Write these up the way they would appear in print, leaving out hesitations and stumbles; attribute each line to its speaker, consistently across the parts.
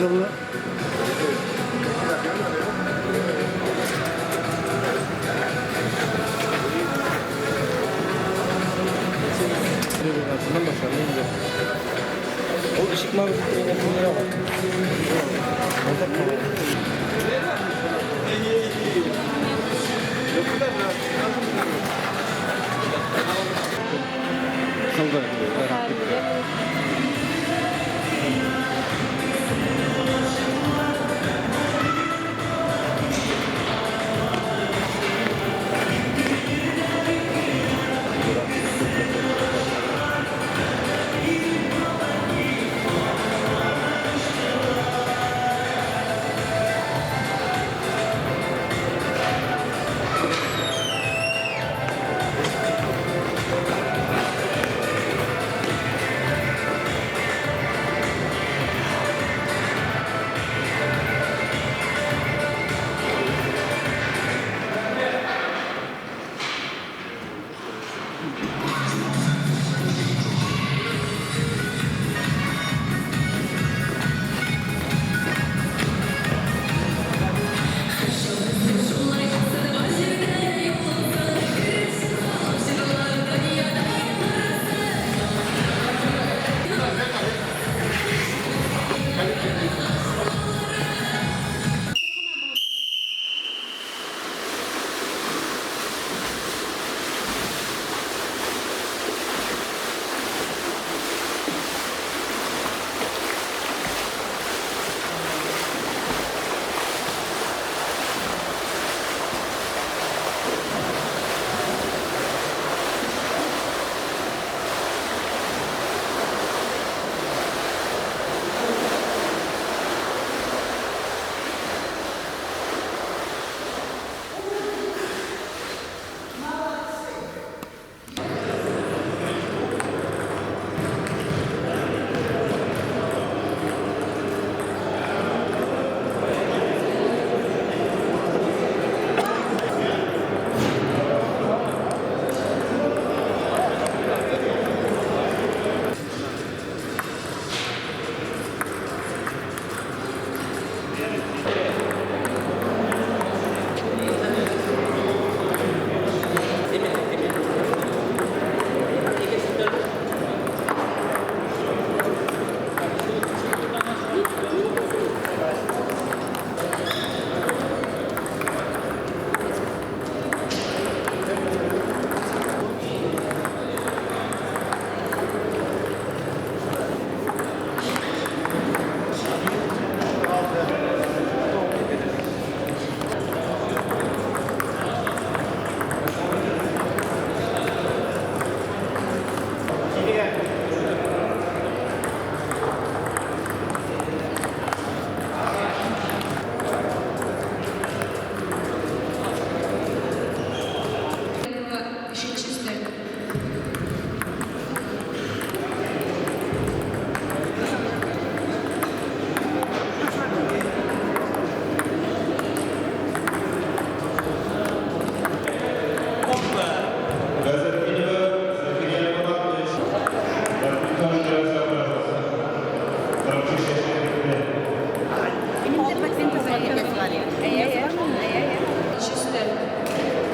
Speaker 1: Yıllı. Aslında başarılıydı. O ışık mavi yönetimlere bak. Kıldı.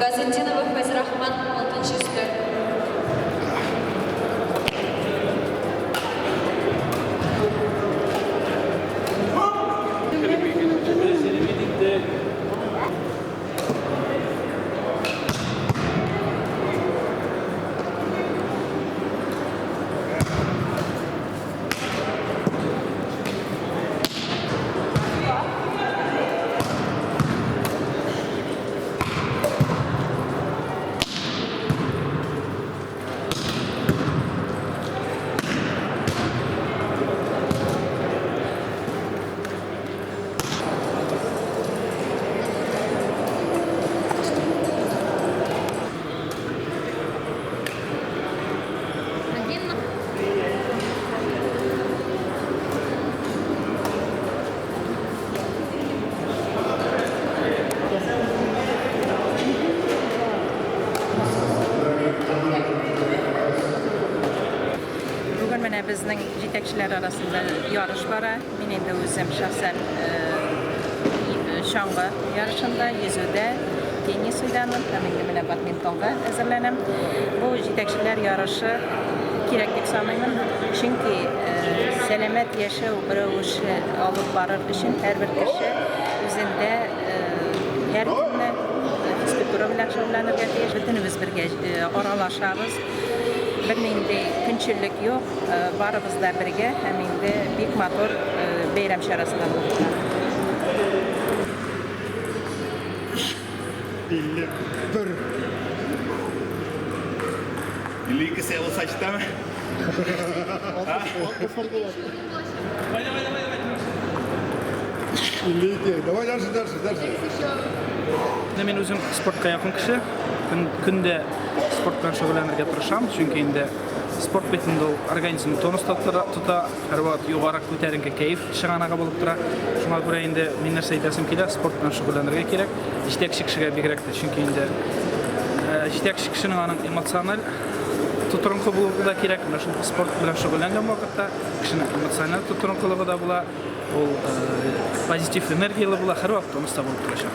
Speaker 2: Газетдинова Файзрахман, 6-ші үстел.
Speaker 3: bizning yetakchilar arasında yarış var. Men endi o'zim shaxsan şangı yarışında yüzüde tenis oynadım. Endi badmintonga hazırlanam. Bu yetakchilar yarışı kerak deb sanmayman. Chunki salomat yashaw birovish olib borar uchun har bir kishi o'zida har kunni fizkultura bilan shug'ullanirga tez butunimiz birga oralashamiz. Bir endi kunchilik yo'q, baribizda birga ham endi bek motor bayram sharasida bo'ldi.
Speaker 4: 52 sene saçta mı?
Speaker 5: Давай дальше.
Speaker 1: Men o'zim sportga yaqin kishi. Kunda sport bilan shug'ullanishga tirisham, chunki endi sport betida organizmni tonus tuta, har vaqt yuqori ko'tarinki kayf shig'anaga bo'lib turadi. Shunga ko'ra endi men narsa aytasim keladi, sport bilan shug'ullanishga kerak. Yetakchi kishiga berakdir, chunki endi yetakchi kishining emotsional tuturunqi bo'lishida kerak. Mana shu sport bilan shug'ullangan vaqtda kishining emotsional tuturunqiligi da bo'la, u pozitiv energiyalar bo'la, har vaqt tonusda bo'lib turadi.